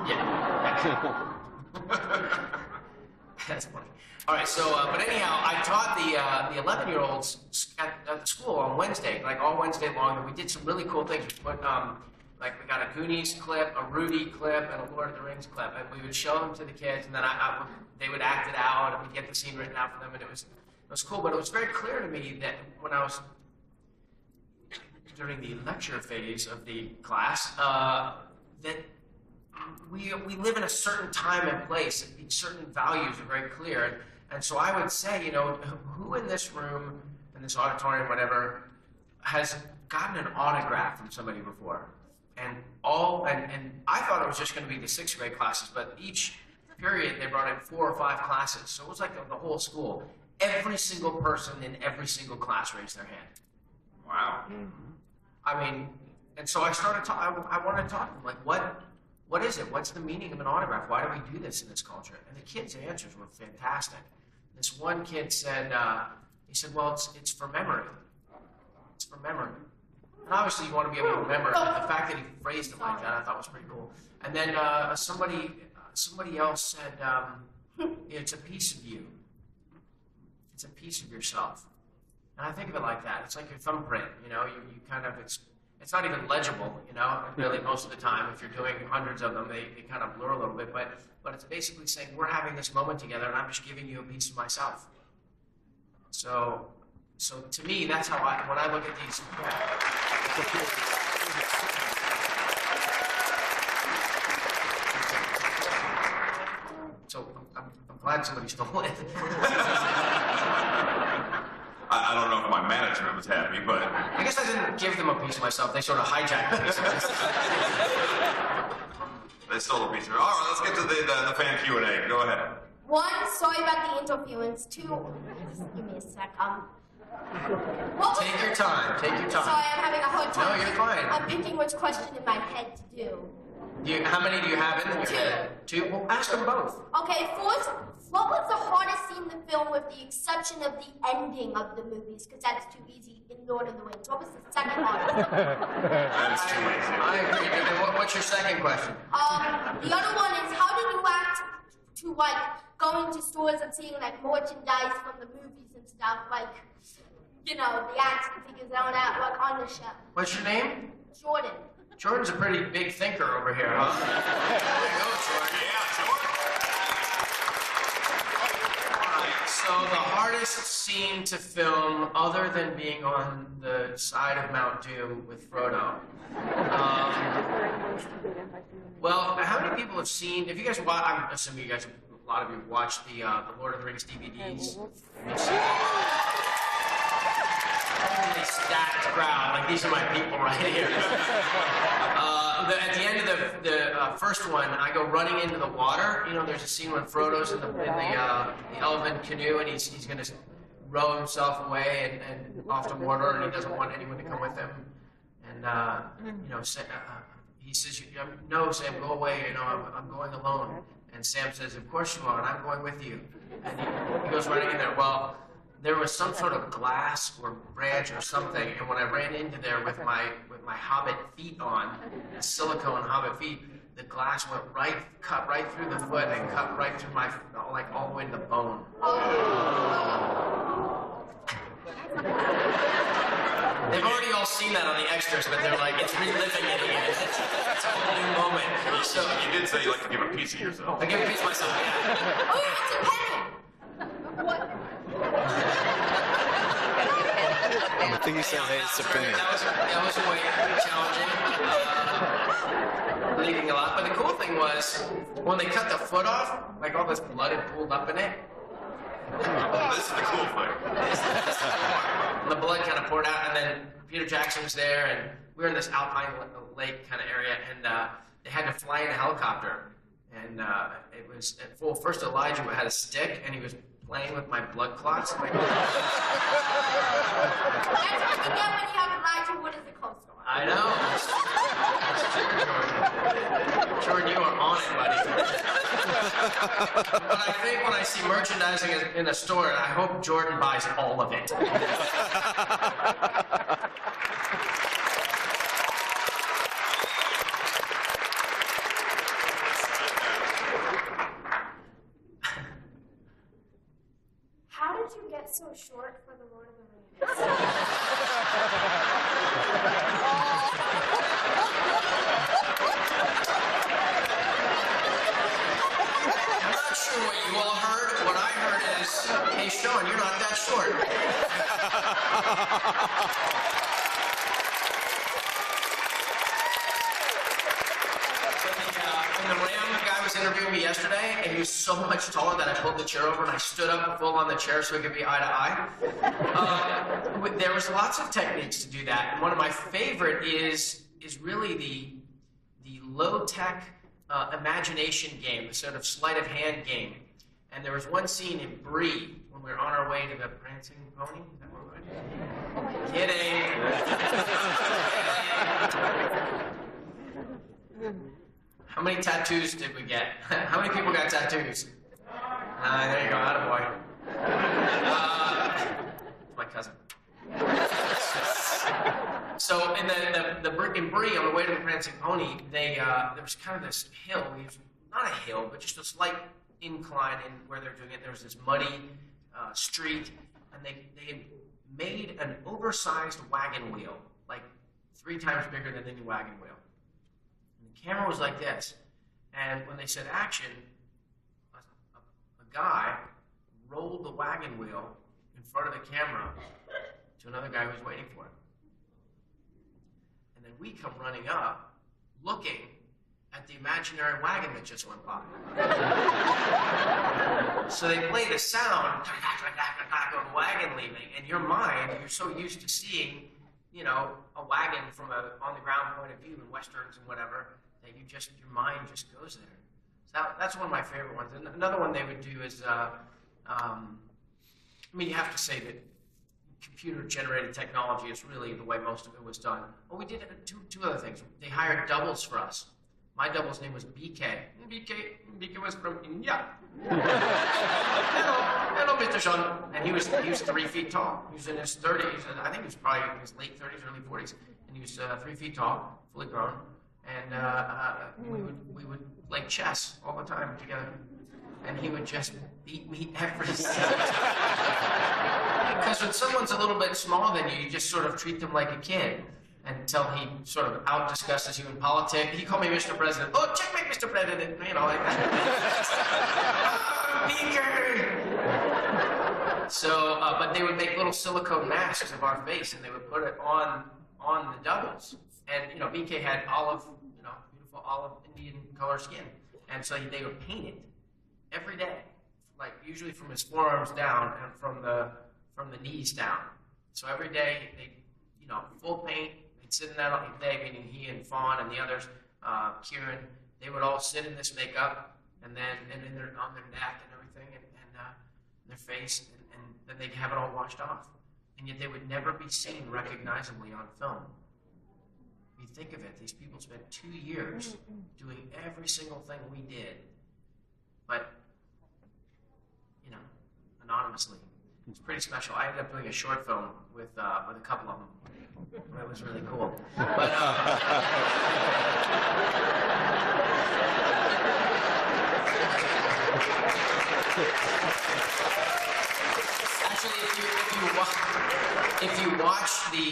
Yeah. That's funny. All right, so, but anyhow, I taught the 11-year-olds at the school on Wednesday, like all Wednesday long, and we did some really cool things. We put, like, we got a Goonies clip, a Rudy clip, and a Lord of the Rings clip, and we would show them to the kids, and then they would act it out, and we'd get the scene written out for them, and it was cool. But it was very clear to me that when I was during the lecture phase of the class, that we live in a certain time and place, and certain values are very clear. And so I would say, you know, who in this room, in this auditorium, whatever, has gotten an autograph from somebody before? And I thought it was just going to be the 6th grade classes, but each period they brought in 4 or 5 classes. So it was like the whole school. Every single person in every single class raised their hand. Wow. I mean, and so I started I wanted to talk to them, like, what is it? What's the meaning of an autograph? Why do we do this in this culture? And the kids' answers were fantastic. This one kid said, he said, well, it's for memory. It's for memory. And obviously you want to be able to remember. The fact that he phrased it like that I thought was pretty cool. And then somebody else said, it's a piece of you. It's a piece of yourself. And I think of it like that. It's like your thumbprint, you know, you kind of, it's not even legible, you know, really most of the time. If you're doing hundreds of them, they kind of blur a little bit, but it's basically saying we're having this moment together and I'm just giving you a piece of myself. So to me, that's how when I look at these. So I'm glad somebody stole it. I don't know if my management was happy, but... I guess I didn't give them a piece of myself. They sort of hijacked a piece of myself. They stole a piece of it. All right, let's get to the fan Q&A. Go ahead. 1, sorry about the interference. 2, just give me a sec. Take your time. Take your time. Sorry, I'm having a hard time. No, you're fine. I'm picking which question in my head to do. How many do you have in your head? 2. Well, ask them both. Okay, first, what was the hardest scene in the film with the exception of the ending of the movies? Because that's too easy in Lord of the Rings. What was the second hardest? That's too easy. I agree. What's your second question? The other one is, how did you act to, like, going to stores and seeing, like, merchandise from the movies and stuff, like, you know, the action figures that were on the shelf? What's your name? Jordan. Jordan's a pretty big thinker over here, huh? There you go, Jordan. Yeah, Jordan. All right, so the hardest scene to film, other than being on the side of Mount Doom with Frodo. Well, how many people have seen, if you guys watch, I'm assuming you guys, a lot of you have watched the Lord of the Rings DVDs. Totally stacked crowd. Like, these are my people right here. At the end of the first one, I go running into the water. You know, there's a scene when Frodo's in the elven canoe, and he's going to row himself away and off to Mordor, and he doesn't want anyone to come with him. And you know, he says, "No, Sam, go away. You know, I'm going alone." And Sam says, "Of course you are, and I'm going with you." And he goes running in there. Well, there was some sort of glass or branch or something, and when I ran into there with my Hobbit feet on, silicone Hobbit feet, the glass cut right through the foot and cut right through my, like, all the way to the bone. They've already all seen that on the extras, but they're like, it's reliving it again. It's a whole new moment. So You did say you like to give a piece of yourself. I give a piece of myself, yeah. Oh, it's a penny. What? I think he said, hey, it's a penny. That was way challenging. Bleeding a lot. But the cool thing was, when they cut the foot off, like, all this blood had pooled up in it. This is the cool thing. And the blood kind of poured out, and then Peter Jackson was there, and we were in this alpine lake kind of area, and they had to fly in a helicopter. And it was, well, first Elijah had a stick, and he was playing with my blood clots. That's what you get when you have Elijah Wood as a co-star. I know. That's true, Jordan. Jordan, you are on it, buddy. But I think when I see merchandising in a store, I hope Jordan buys all of it. so short for the Lord of the Rings? I'm not sure what you all heard. What I heard is, hey, Sean, you're not that short. And the Ram guy was interviewing me yesterday, and he was so much taller that I pulled the chair over and I stood up full on the chair so we could be eye to eye. There was lots of techniques to do that, and one of my favorite is really the low-tech imagination game, the sort of sleight of hand game. And there was one scene in Brie when we were on our way to the Prancing Pony. Is that what we're doing? Kidding. How many tattoos did we get? How many people got tattoos? There you go, attaboy. My cousin. So in in Brie, on the way to the Prancing Pony, there was kind of this hill. It was not a hill, but just a slight incline in where they're doing it. There was this muddy street, and they had made an oversized wagon wheel, like 3 times bigger than any wagon wheel. And the camera was like this, and when they said action, a guy rolled the wagon wheel in front of the camera to another guy who was waiting for it. And then we come running up, looking at the imaginary wagon that just went by. So they play the sound of a wagon leaving, and your mind, you're so used to seeing, you know, a wagon from a on-the-ground point of view in westerns and whatever, that your mind just goes there. So that's one of my favorite ones. And another one they would do is, you have to say that computer-generated technology is really the way most of it was done. Well, we did two other things. They hired doubles for us. My double's name was BK. BK was from India. Hello, Mr. Sean. And he was 3 feet tall. He was in his 30s. I think he was probably in his late 30s, early 40s. And he was 3 feet tall, fully grown. And we would play chess all the time together. And he would just beat me every single time. Because when someone's a little bit smaller than you, you just sort of treat them like a kid until he sort of out-discusses you in politics. He called me Mr. President. Oh, checkmate, Mr. President. You know, like that. So, but they would make little silicone masks of our face, and they would put it on the doubles. And, you know, BK had beautiful olive Indian color skin. And so they would paint it every day, like usually from his forearms down and from the knees down. So every day they, full paint. They'd sit in that all day, meaning he and Fawn and the others, Kieran. They would all sit in this makeup, and then on their neck and everything, and their face, and then they'd have it all washed off. And yet they would never be seen recognizably on film. You think of it, these people spent 2 years doing every single thing we did, but, anonymously. It's pretty special. I ended up doing a short film with a couple of them. It was really cool. But, actually, if you watch the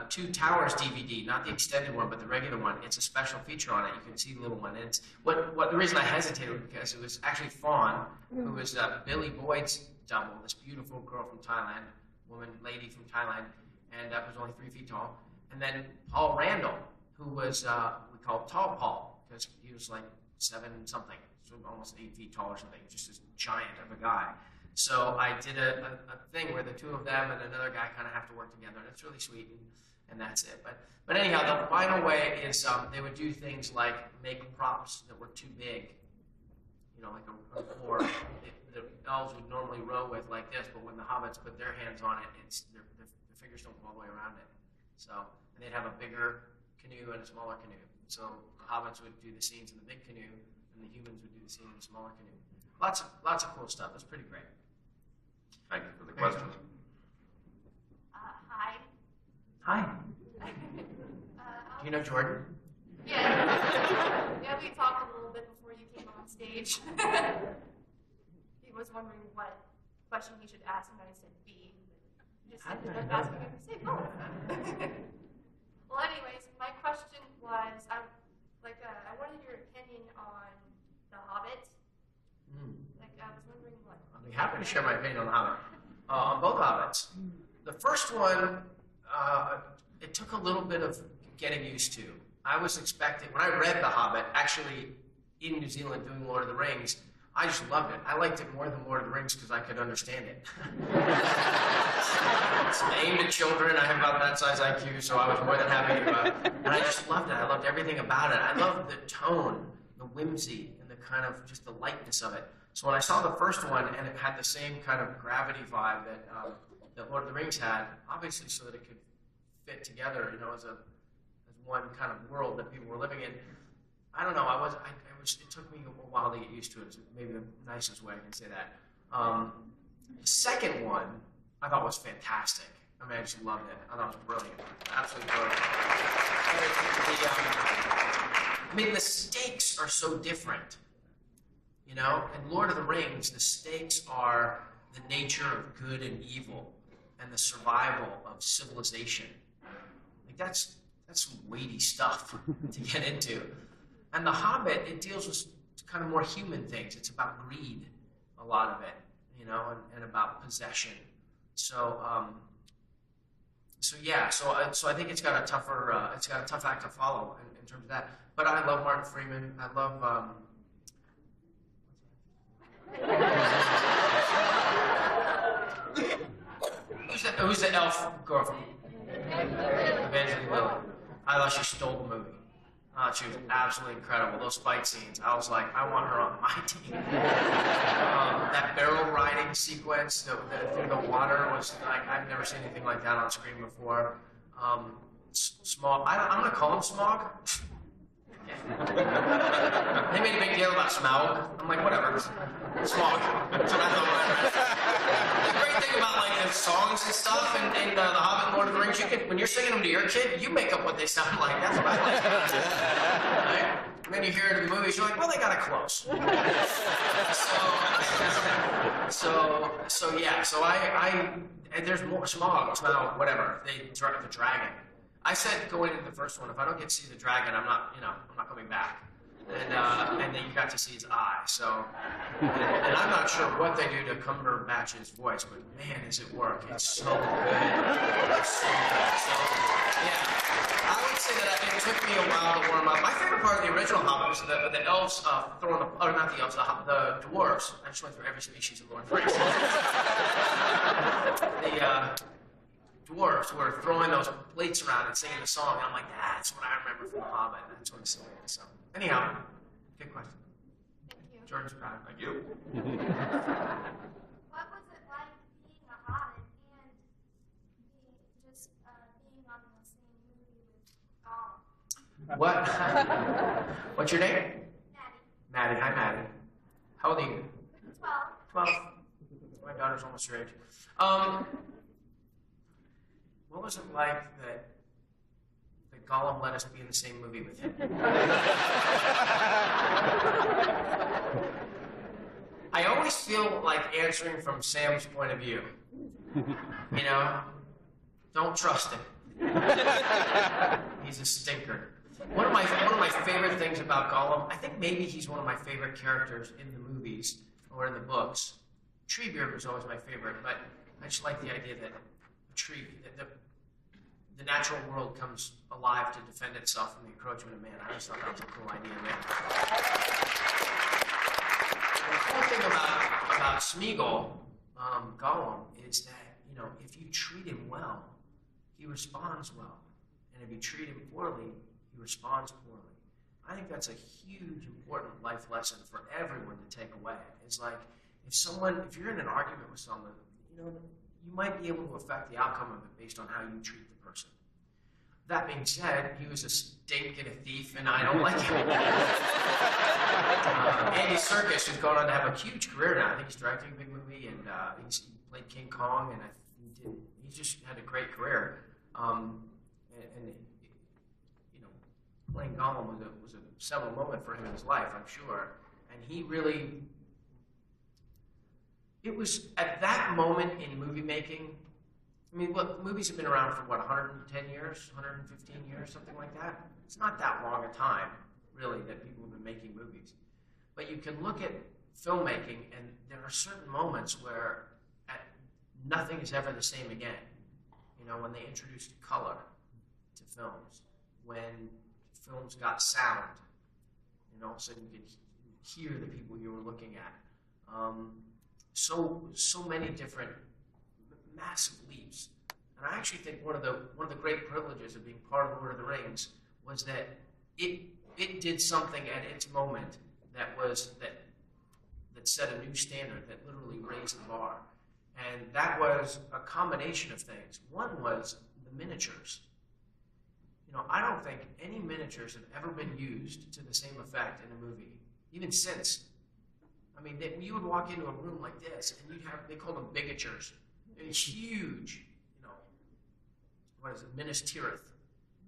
Two Towers DVD, not the extended one, but the regular one, it's a special feature on it. You can see the little one. And it's the reason I hesitated because it was actually Fawn, who was Billy Boyd's double, this beautiful girl from Thailand, lady from Thailand, and was only 3 feet tall. And then Paul Randall, who was we called Tall Paul because he was like 7-something, so almost 8 feet tall or something, just this giant of a guy. So I did a thing where the two of them and another guy kind of have to work together, and it's really sweet, and that's it. But anyhow, the final way is they would do things like make props that were too big, like a oar. The elves would normally row with like this, but when the hobbits put their hands on it, their fingers don't go all the way around it. So, and they'd have a bigger canoe and a smaller canoe. So the hobbits would do the scenes in the big canoe, and the humans would do the scene in the smaller canoe. Lots of cool stuff. It was pretty great. Thank you for the question. Hi. Hi. Do you know Jordan? Yeah, we talked a little bit before you came on stage. He was wondering what question he should ask, and I said B. Just ended up asking him to say both. Well, anyways, my question was, I wanted your opinion on The Hobbit. Like, I was wondering what. I'll be happy to share my opinion on The Hobbit. On both Hobbits. The first one, it took a little bit of getting used to. I was expecting, when I read The Hobbit, actually in New Zealand doing Lord of the Rings, I just loved it. I liked it more than Lord of the Rings because I could understand it. It's aimed at children. I have about that size IQ, so I was more than happy to, and I just loved it. I loved everything about it. I loved the tone, the whimsy, and the kind of just the lightness of it. So when I saw the first one and it had the same kind of gravity vibe that Lord of the Rings had, obviously so that it could fit together, as one kind of world that people were living in. I don't know. It took me a while to get used to it. It's maybe the nicest way I can say that. The second one I thought was fantastic. I mean, I just loved it. I thought it was brilliant. Absolutely brilliant. The stakes are so different. In Lord of the Rings, the stakes are the nature of good and evil and the survival of civilization. That's some weighty stuff to get into. And The Hobbit, it deals with kind of more human things. It's about greed, a lot of it, and about possession. So I think it's got a tough act to follow in terms of that. But I love Martin Freeman. I love. Who's the elf girl from Evangeline Lilly? I thought she stole the movie. She was absolutely incredible. Those fight scenes, I was like, I want her on my team. That barrel riding sequence through the water was like, I've never seen anything like that on screen before. Smog. I'm going to call him Smog. They made a big deal about Smaug. I'm like, whatever. Smog. That's what I thought. The great thing about the songs and stuff in The Hobbit and Lord of the Rings, when you're singing them to your kid, you make up what they sound like. That's what I like. Right? And then you hear it in the movies, you're like, well, they got it close. There's more Smaug, whatever. They drive the dragon. I said going into the first one, if I don't get to see the dragon, I'm not coming back. And then you got to see his eye. So, and I'm not sure what they do to Cumberbatch's voice, but man, does it work? It's so good. It's so good. So, yeah, I would say that it took me a while to warm up. My favorite part of the original Hobbit was the elves throwing not the elves, the dwarves. I just went through every species of Lord of the Rings. The dwarves were throwing those plates around and singing the song. And I'm like, that's what I remember from The Hobbit. That's what it's singing. So, anyhow, good question. Thank you. Jordan's proud. Thank you. What was it like being a Hobbit and being on the same movie with Gollum? What? What's your name? Maddie. Maddie. Hi, Maddie. How old are you? 12. 12. My daughter's almost your age. What was it like that Gollum let us be in the same movie with him? I always feel like answering from Sam's point of view. Don't trust him. He's a stinker. One of my favorite things about Gollum, I think maybe he's one of my favorite characters in the movies or in the books. Treebeard was always my favorite, but I just like the idea that the natural world comes alive to defend itself from the encroachment of man. I just thought that was a cool idea, man. The cool thing about Smeagol, Gollum, is that, if you treat him well, he responds well. And if you treat him poorly, he responds poorly. I think that's a huge, important life lesson for everyone to take away. It's like, if you're in an argument with someone, you might be able to affect the outcome of it based on how you treat the person. That being said, he was a stink and a thief, and I don't like him. Andy Serkis, who's gone on to have a huge career now. I think he's directing a big movie, and he played King Kong, and he just had a great career. Playing Gollum was a seminal moment for him in his life, I'm sure. And he really it was at that moment in movie making. I mean, look, movies have been around for what, 110 years, 115 years, something like that? It's not that long a time, really, that people have been making movies. But you can look at filmmaking, and there are certain moments where nothing is ever the same again. You know, when they introduced color to films, when films got sound, you know, so you could hear the people you were looking at. So many different massive leaps. And I actually think one of the great privileges of being part of Lord of the Rings was that it did something at its moment that set a new standard, that literally raised the bar. And that was a combination of things. One was the miniatures. You know, I don't think any miniatures have ever been used to the same effect in a movie, even since. I mean, you would walk into a room like this, and you'd have, they call them bigatures. They're huge, you know, what is it, Minas Tirith.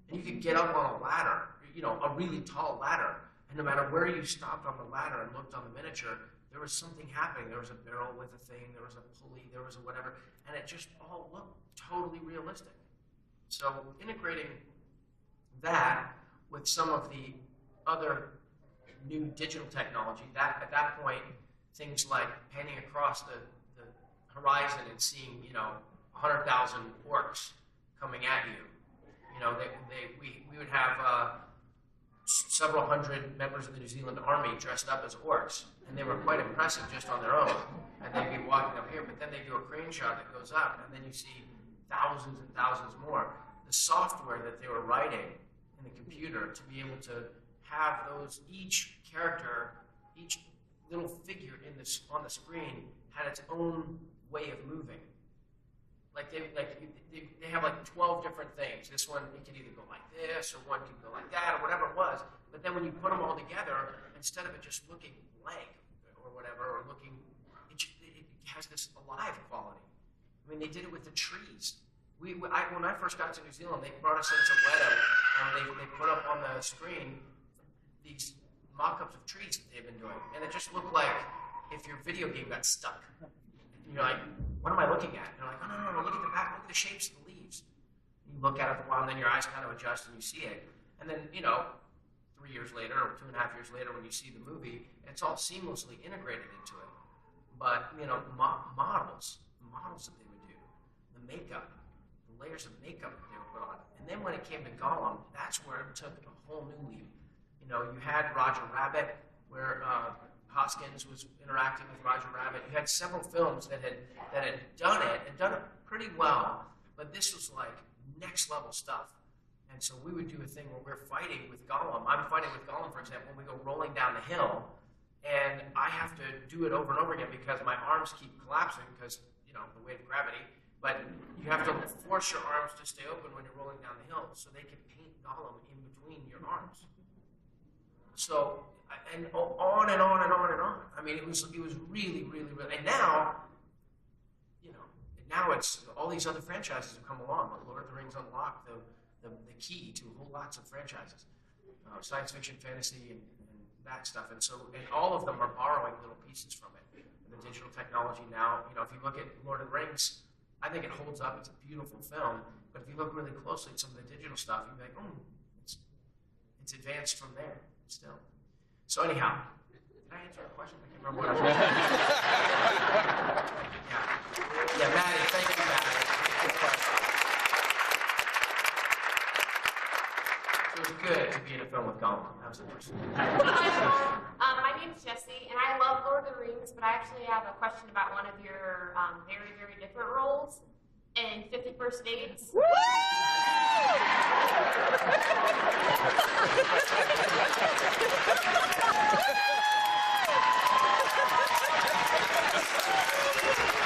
And you could get up on a ladder, you know, a really tall ladder, and no matter where you stopped on the ladder and looked on the miniature, there was something happening. There was a barrel with a thing, there was a pulley, there was a whatever, and it just all looked totally realistic. So integrating that with some of the other new digital technology, that at that point, things like panning across the horizon and seeing, you know, 100,000 orcs coming at you. You know, we would have several hundred members of the New Zealand Army dressed up as orcs, and they were quite impressive just on their own. And they'd be walking up here, but then they do a crane shot that goes up, and then you see thousands and thousands more. The software that they were writing in the computer to be able to have those, each character, each little figure on the screen had its own way of moving. Like they have like 12 different things. This one, it could either go like this, or one could go like that, or whatever it was. But then when you put them all together, instead of it just looking blank or whatever, or looking, it has this alive quality. I mean, they did it with the trees. When I first got to New Zealand, they brought us into Weddell, and they put up on the screen these mock-ups of trees that they've been doing. And it just looked like if your video game got stuck. And you're like, what am I looking at? And you're like, oh, no, look at the back, look at the shapes of the leaves. And you look at it for a while, and then your eyes kind of adjust, and you see it. And then, you know, 3 years later, or 2.5 years later, when you see the movie, it's all seamlessly integrated into it. But, you know, models that they would do, the makeup, the layers of makeup that they would put on. And then when it came to Gollum, that's where it took a whole new leap. You know, you had Roger Rabbit, where Hoskins was interacting with Roger Rabbit. You had several films that had done it, and done it pretty well, but this was like next level stuff. And so we would do a thing where we're fighting with Gollum. I'm fighting with Gollum, for example, when we go rolling down the hill, and I have to do it over and over again because my arms keep collapsing because, you know, the weight of gravity. But you have to force your arms to stay open when you're rolling down the hill so they can paint Gollum in between your arms. So, and on and on and on and on. I mean, it was really, really, really. And now, you know, now it's all these other franchises have come along. Lord of the Rings unlocked the key to whole lots of franchises, science fiction, fantasy, and that stuff. And so, and all of them are borrowing little pieces from it. And the digital technology now, you know, if you look at Lord of the Rings, I think it holds up. It's a beautiful film. But if you look really closely at some of the digital stuff, you'd be like, it's advanced from there still. So anyhow, did I answer your question? I can't remember what I was asking. Yeah, Maddie, thank you, Maddie. Good question. So it was good to be in a film with Gollum. That was the first thing. My name's Jessie, and I love Lord of the Rings, but I actually have a question about one of your very, very different roles in 50 First Dates. You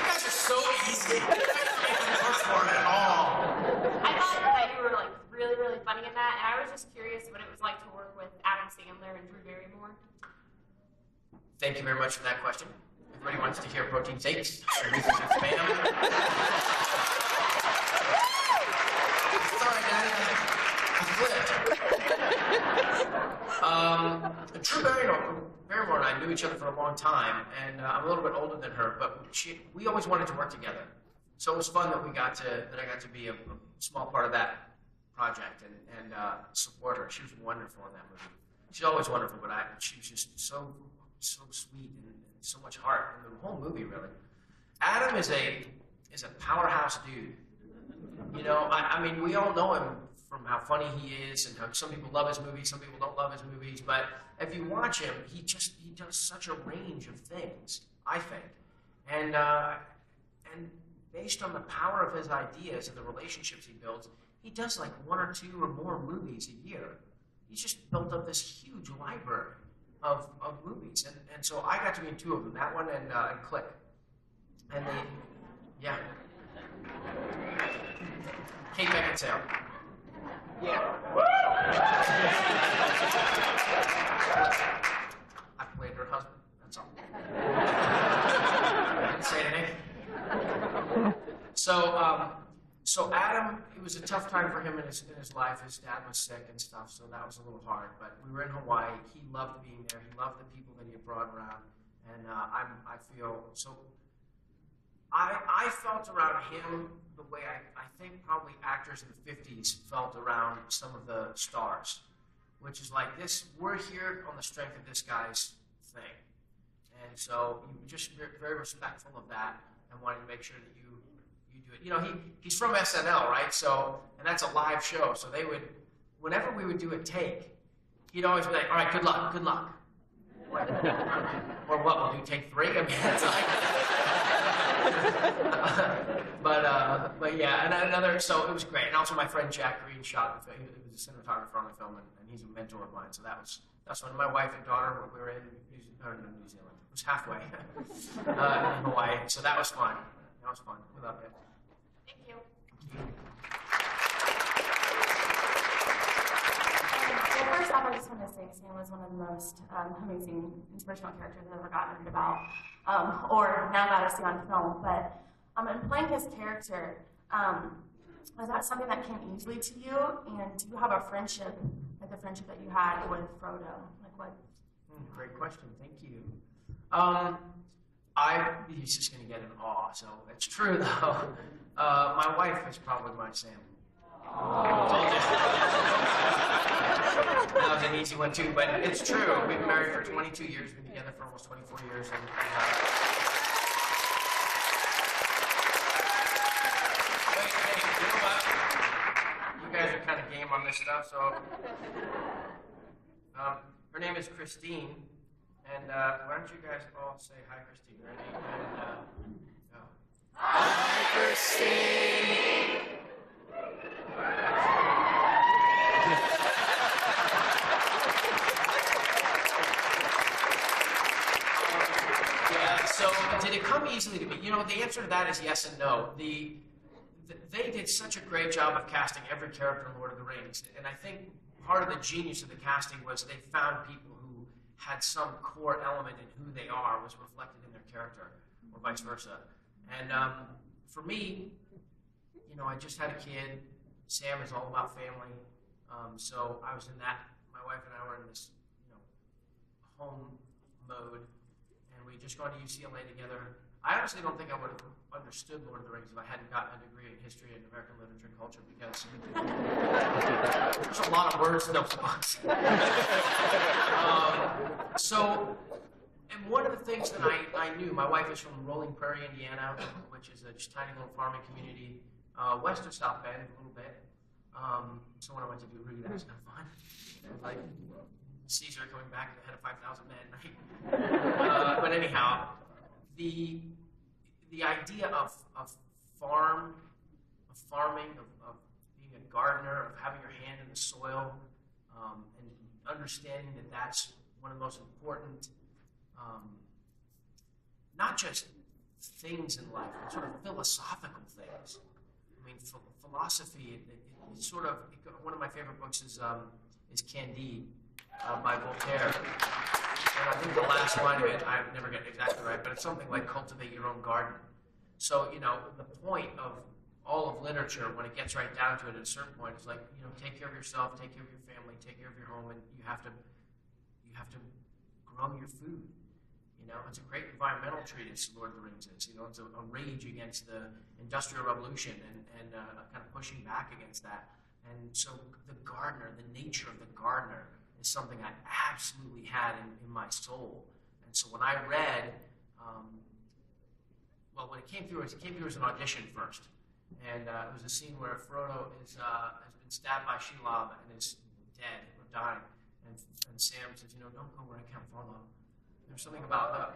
guys are so easy. You guys don't work for it at all. I thought that you were like really, really funny in that, and I was just curious what it was like to work with Adam Sandler and Drew Barrymore. Thank you very much for that question. Everybody wants to hear protein shakes. Sorry, Daddy, I flipped. Drew Barrymore and I knew each other for a long time, and I'm a little bit older than her, but we always wanted to work together. So it was fun that I got to be a small part of that project and support her. She was wonderful in that movie. She's always wonderful, but she was just so sweet and so much heart in the whole movie, really. Adam is a powerhouse dude. You know, I mean, we all know him from how funny he is, and how some people love his movies, some people don't love his movies. But if you watch him, he does such a range of things, I think, and based on the power of his ideas and the relationships he builds, he does like 1 or 2 or more movies a year. He's just built up this huge library of movies, and so I got to be in 2 of them, that one and Click, and yeah. Kate Beckinsale. Yeah. I played her husband. That's all. I didn't say anything. So Adam, it was a tough time for him in his life. His dad was sick and stuff, so that was a little hard. But we were in Hawaii. He loved being there. He loved the people that he had brought around, and I feel so. I felt around him the way I think probably actors in the 50s felt around some of the stars, which is like this, we're here on the strength of this guy's thing. And so you were just very respectful of that and wanted to make sure that you do it. You know, he's from SNL, right? So, and that's a live show. So they would, whenever we would do a take, he'd always be like, all right, good luck, good luck. Or what, we'll do take 3? I mean, it's like... but yeah, and another, so it was great. And also my friend Jack Green shot the film. He was a cinematographer on the film, and he's a mentor of mine. So that's when my wife and daughter were in New Zealand. It was halfway in Hawaii. So that was fun. That was fun. We loved it. Thank you. Well, first off, I just want to say Sam was one of the most amazing, inspirational characters I've ever gotten to read about, or now got to see on film. But in playing his character, was that something that came easily to you? And do you have a friendship, like the friendship that you had with Frodo? Like what? Great question. Thank you. He's just going to get in awe. So it's true, though. My wife is probably my Sam. That was an easy one too, but it's true. We've been married for 22 years, been together for almost 24 years, and wait, hey, you know what? You guys are kind of game on this stuff, so her name is Christine, and why don't you guys all say hi, Christine? Ready? And go. Hi, Christine. So did it come easily to me? You know, the answer to that is yes and no. They did such a great job of casting every character in Lord of the Rings, and I think part of the genius of the casting was they found people who had some core element in who they are was reflected in their character, or vice versa. And for me, you know, I just had a kid. Sam is all about family, so I was in that. My wife and I were in this, you know, home mode. We just gone to UCLA together. I honestly don't think I would have understood Lord of the Rings if I hadn't gotten a degree in history and American literature and culture, because there's a lot of words in those books. And one of the things that I knew, my wife is from Rolling Prairie, Indiana, which is a just tiny little farming community, west of South Bend a little bit. So when I went to do Rudy, that was kind of fun. Like Caesar coming back to the head of 5,000 men, right? But anyhow, the idea of farming, of being a gardener, of having your hand in the soil, and understanding that that's one of the most important, not just things in life, but sort of philosophical things. I mean, philosophy. It's sort of one of my favorite books is Candide. By Voltaire. And I think the last line of it, I never get it exactly right, but it's something like cultivate your own garden. So, you know, the point of all of literature, when it gets right down to it at a certain point, is like, you know, take care of yourself, take care of your family, take care of your home, and you have to grow your food. You know, it's a great environmental treatise, Lord of the Rings is. You know, it's a rage against the Industrial Revolution and kind of pushing back against that. And so the gardener, the nature of the gardener, is something I absolutely had in my soul. And so when I read, well, when it came through as an audition first. And it was a scene where Frodo has been stabbed by Shelob and is dead or dying. And Sam says, you know, don't go where I can't follow. There's something about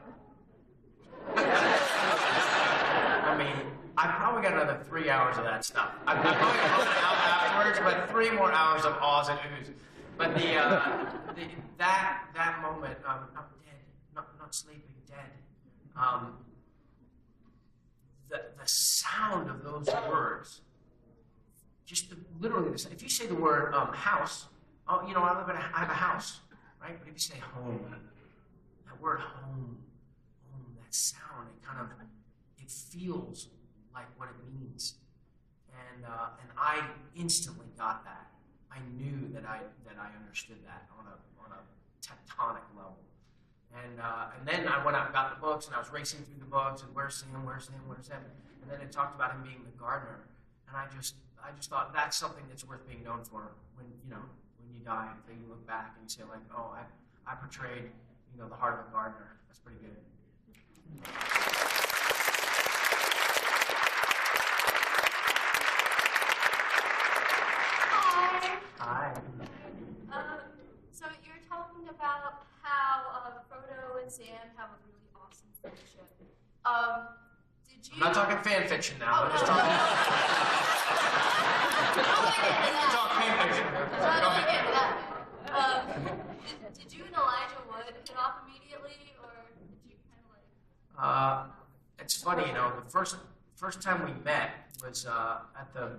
I mean, I probably got another 3 hours of that stuff. I probably wrote it out afterwards, but 3 more hours of ahs and oohs. But that moment, I'm dead, not sleeping, dead. The sound of those words, just literally, if you say the word house, oh, you know, I have a house, right? But if you say home, that word home, that sound, it feels like what it means, and I instantly got that. I knew that I understood that on a tectonic level, and then I went out and got the books, and I was racing through the books, and where's Sam, and then it talked about him being the gardener, and I just thought that's something that's worth being known for when you die, that you look back and you say like, oh, I portrayed, you know, the heart of a gardener. That's pretty good. Hi. So you're talking about how Frodo and Sam have a really awesome friendship. Did you? I'm not talking fan fiction now. I'm just talking. Talk fan fiction. Did you and Elijah Wood hit off immediately, or did you kind of like? It's funny, you know. The first time we met was at the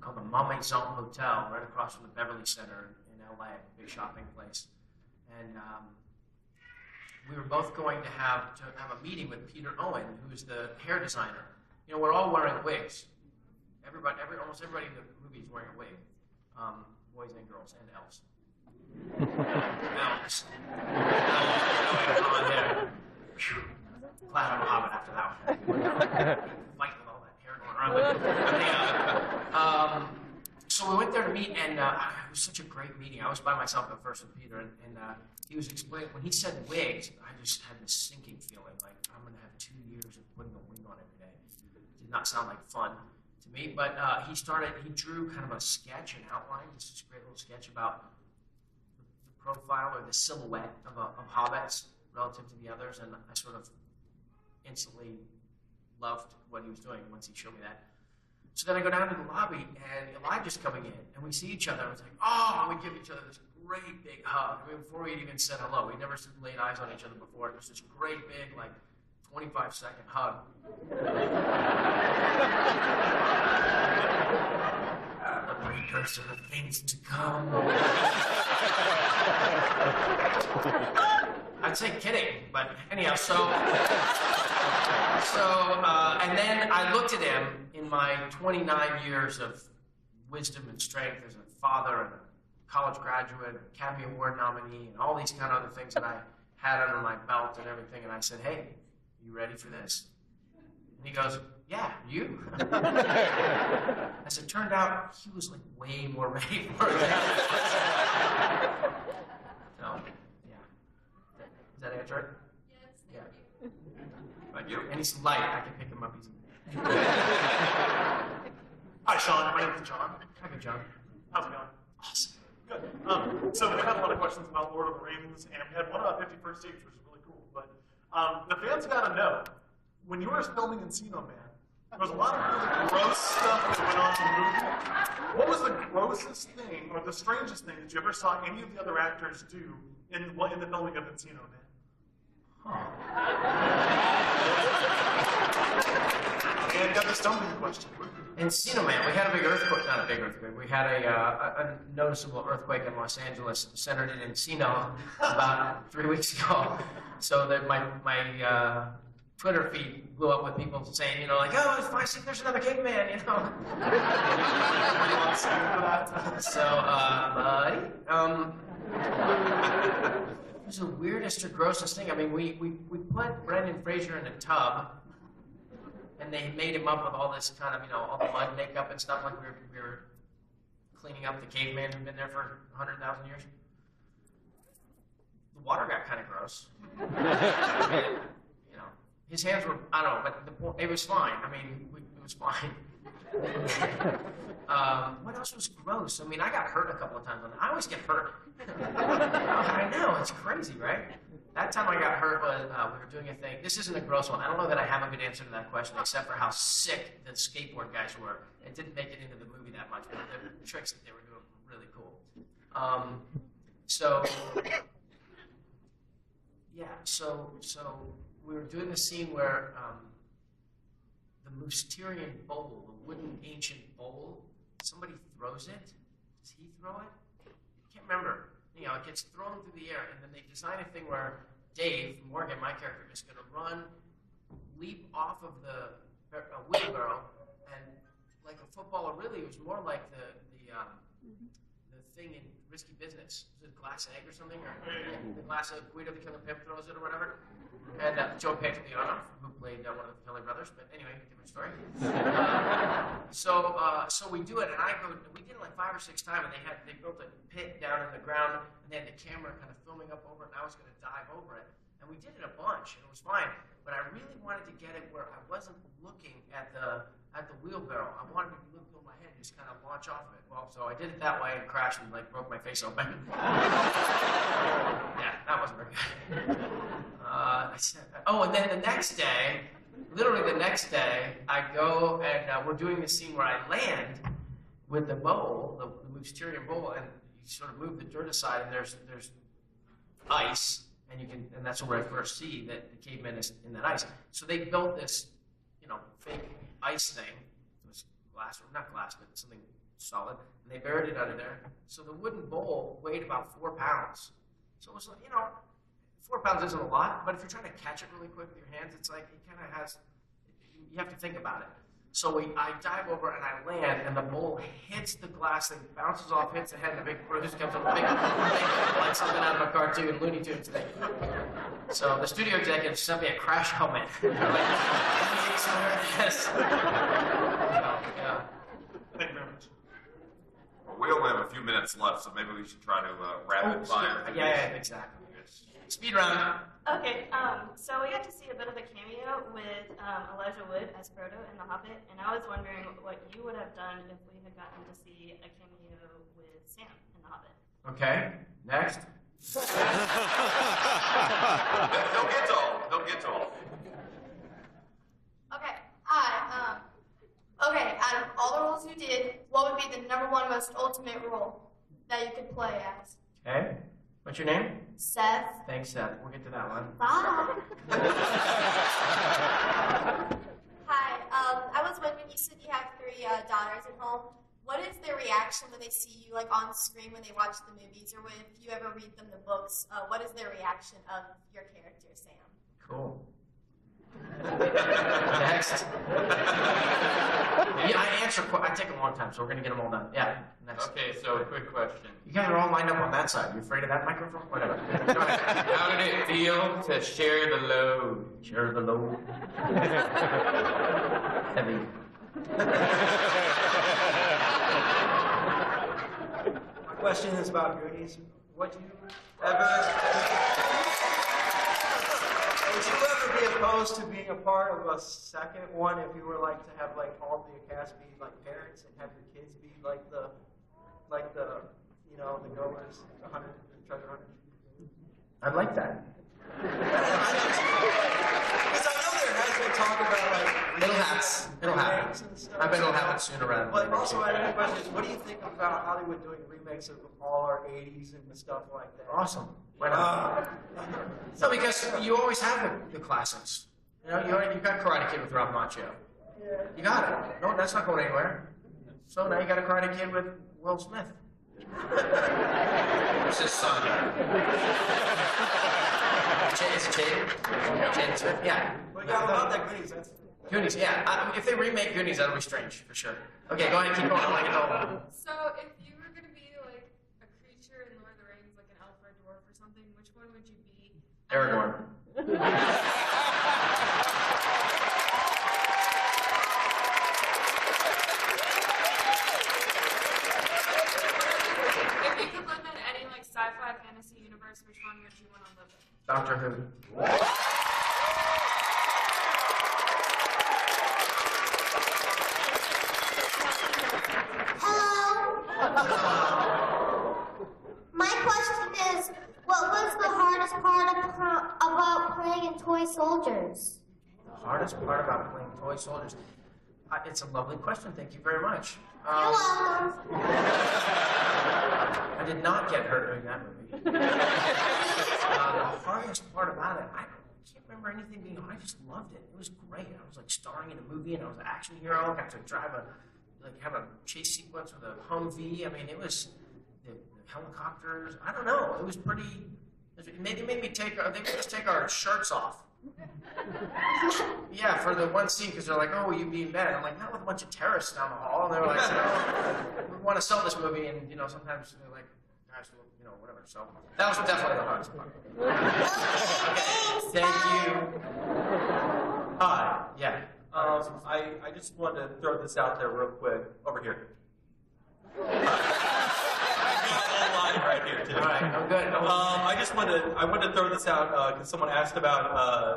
called the Maison Hotel, right across from the Beverly Center in LA, a big shopping place, and we were both going to have a meeting with Peter Owen, who's the hair designer. You know, we're all wearing wigs. Almost everybody in the movie is wearing a wig, boys and girls and elves. Elves. On there. Glad I'm a hobbit after that one. Fight with all that hair going around. So we went there to meet, and it was such a great meeting. I was by myself at first with Peter, and he was explaining, when he said wigs, I just had this sinking feeling, like I'm going to have 2 years of putting a wig on every day. It did not sound like fun to me, but he drew kind of a sketch, an outline, just a great little sketch about the profile or the silhouette of hobbits relative to the others, and I sort of instantly loved what he was doing once he showed me that. So then I go down to the lobby, and Elijah's coming in, and we see each other. I was like, oh, and we give each other this great big hug. I mean, before we'd even said hello, we'd never laid eyes on each other before. It was this great big, like, 25-second hug. The precursor of things to come. I'd say kidding, but anyhow, and then I looked at him in my 29 years of wisdom and strength as a father and a college graduate, Academy Award nominee, and all these kind of other things that I had under my belt and everything, and I said, hey, you ready for this? And he goes, yeah, you? As it turned out, he was like way more ready for it. So, yeah. Does that answer it? Yes, Yeah. you. Thank you. And he's light. I can pick him up easily. Hi, Sean. My name is John. Hi, good John. How's it going? Awesome. Good. So we had a lot of questions about Lord of the Rings, and we had one about 51st Dates, which is really cool. But the fans got to know, when you were filming Encino Man, there was a lot of really gross stuff that went on in the movie. What was the grossest thing, or the strangest thing that you ever saw any of the other actors do in the filming of Encino Man? And got the stumbling question. Encino Man, we had a big earthquake, not a big earthquake, we had a noticeable earthquake in Los Angeles centered in Encino about 3 weeks ago. So that my Twitter feed blew up with people saying, you know, like, oh, if I see there's another caveman, you know. was the weirdest or grossest thing. I mean, we put Brendan Fraser in a tub, and they made him up with all this kind of, all the mud makeup and stuff, like we were cleaning up the caveman who'd been there for 100,000 years. The water got kind of gross. His hands were, I don't know, but it was fine. I mean, it was fine. What else was gross? I mean, I got hurt a couple of times. I always get hurt. I know, it's crazy, right? That time I got hurt was, we were doing a thing. This isn't a gross one. I don't know that I have a good answer to that question, except for how sick the skateboard guys were. It didn't make it into the movie that much, but the tricks that they were doing were really cool. So we were doing the scene where the Mousterian bowl, the wooden ancient bowl, somebody throws it. Does he throw it? I can't remember. It gets thrown through the air, and then they design a thing where Dave Morgan, my character, is going to run, leap off of the wheelbarrow, and like a footballer, really, it was more like the thing in Risky Business. Was it a glass egg or something? Or the glass of Guido the Killer Pimp throws it or whatever. And Joe Pantoliano, who played one of the Kelly brothers, but anyway, different story. So we do it, and we did it like 5 or 6 times, and they built a pit down in the ground, and they had the camera kind of filming up over it, and I was going to dive over it. And we did it a bunch, and it was fine. But I really wanted to get it where I wasn't looking at the wheelbarrow. I wanted to be looking over my head and just kind of launch off of it. Well, so I did it that way and crashed and broke my face open. Yeah, that wasn't very good. And then the next day, literally the next day, I go and we're doing the scene where I land with the bowl, the Mousterian bowl, and you sort of move the dirt aside, and there's ice, and that's where I first see that the caveman is in that ice. So they built this, fake ice thing. It was glass, or not glass, but something solid, and they buried it under there. So the wooden bowl weighed about 4 pounds. So it was like, 4 pounds isn't a lot, but if you're trying to catch it really quick with your hands, it's like, it kind of has, you have to think about it. So I dive over and I land, and the bowl hits the glass thing, bounces off, hits the head, and the big bruise comes up, like something out of a cartoon, Looney Tunes thing. So the studio executives sent me a crash helmet. They're like, yes. Yeah. Thank you very much. Well, we only have a few minutes left, so maybe we should try to rapid fire. Yeah, exactly. Speed round. Okay, so we got to see a bit of a cameo with Elijah Wood as Frodo in The Hobbit, and I was wondering what you would have done if we had gotten to see a cameo with Sam in The Hobbit. Okay, next. They'll get to all. Okay, out of all the roles you did, what would be the #1 most ultimate role that you could play as? Okay, what's your name? Seth. Thanks, Seth. We'll get to that one. Bye. Hi, I was wondering, you said you have 3 daughters at home. What is their reaction when they see you on screen when they watch the movies, or if you ever read them the books? What is their reaction of your character, Sam? Cool. Next. Yeah, I take a long time, so we're going to get them all done. Yeah, next. Okay, so quick question. You guys are all lined up on that side. You afraid of that microphone? Whatever. How did it feel to share the load? Share the load. Heavy. My question is about Goonies. Would you ever be opposed to being a part of a second one if you were to have all the cast be parents and have your kids be the goers, the treasure hunters? I'd like that. Because I know there has been talk about It'll happen. remakes and stuff. I bet it'll happen sooner rather than But later. also, I have a question: is what do you think about Hollywood doing remakes of all our '80s and stuff like that? Awesome. Why not? No, because you always have the classics. You got Karate Kid with Ralph Macchio. You got it. No, that's not going anywhere. So now you got a Karate Kid with Will Smith. Who's his son? Is it Jaden Smith? Yeah. But yeah, I love that Goonies. Goonies, yeah. If they remake Goonies, that'll be strange, for sure. Okay, go ahead, keep going. I want to get all. So if you were going to be a creature in Lord of the Rings, like an elf or a dwarf or something, which one would you Aragorn. If you could live in any like sci-fi fantasy universe, which one would you want to live in? Doctor Who. Hello. My question is, what was the hardest part about playing in Toy Soldiers? The hardest part about playing toy soldiers. It's a lovely question. Thank you very much. You're welcome. I did not get hurt during that movie. The hardest part about it, I can't remember anything being hard. I just loved it. It was great. I was like starring in a movie, and I was an action hero. I got to have a chase sequence with a Humvee. I mean, it was the helicopters. I don't know. It was pretty. It made me take. They made us take our shirts off. Yeah, for the one scene, because they're like, "Oh, will you be in bed?" I'm like, "Not with a bunch of terrorists down the hall." And they're like, "We want to sell this movie," and sometimes they're like, "Guys, whatever." So that was definitely the hardest part. Okay, thank you. Hi. Yeah. I just wanted to throw this out there real quick. Over here. Right here too. All right, I'm good. I wanted to throw this out because someone asked about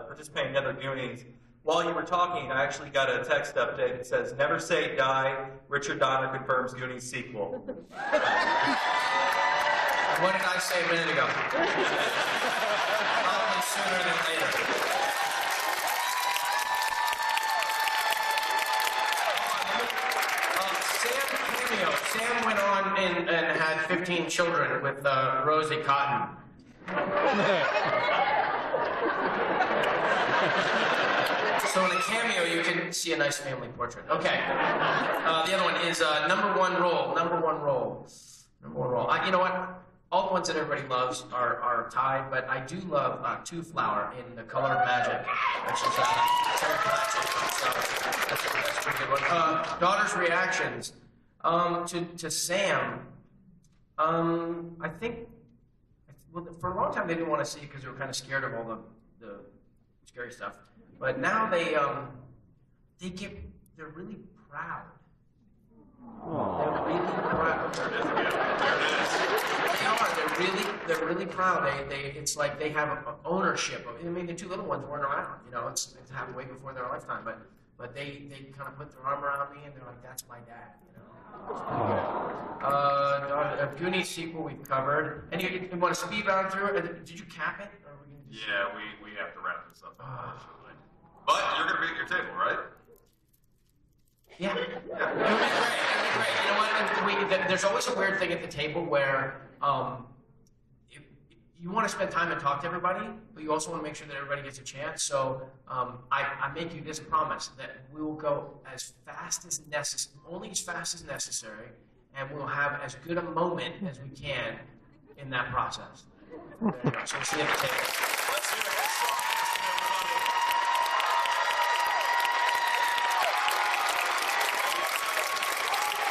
participating in other Goonies. While you were talking, I actually got a text update that says, "Never say die. Richard Donner confirms Goonies sequel." What did I say a minute ago? Probably sooner than later. Sam went on and had 15 children with Rosie Cotton. So in a cameo, you can see a nice family portrait. Okay. The other one is number one role. You know what? All the ones that everybody loves are tied, but I do love Two Flower in The Color of Magic, which is Terry Pratchett. So that's a pretty good one. Daughter's reactions. To Sam, I think, for a long time they didn't want to see it because they were kind of scared of all the scary stuff. But now they're really proud. They're really proud. They're really proud. It's like they have ownership. I mean, the two little ones weren't around. It's happened way before their lifetime. But they kind of put their arm around me and they're like, "That's my dad." A Goonies sequel we've covered. And you want to speed round through it? Did you cap it? Or are we gonna just... Yeah, we have to wrap this up, unfortunately. But you're going to be at your table, right? Yeah. It would be great. You know what? There's always a weird thing at the table where you want to spend time and talk to everybody, but you also want to make sure that everybody gets a chance. So I make you this promise that we will go as fast as necessary, only as fast as necessary, and we'll have as good a moment as we can in that process. There you go. So we'll see you at the table.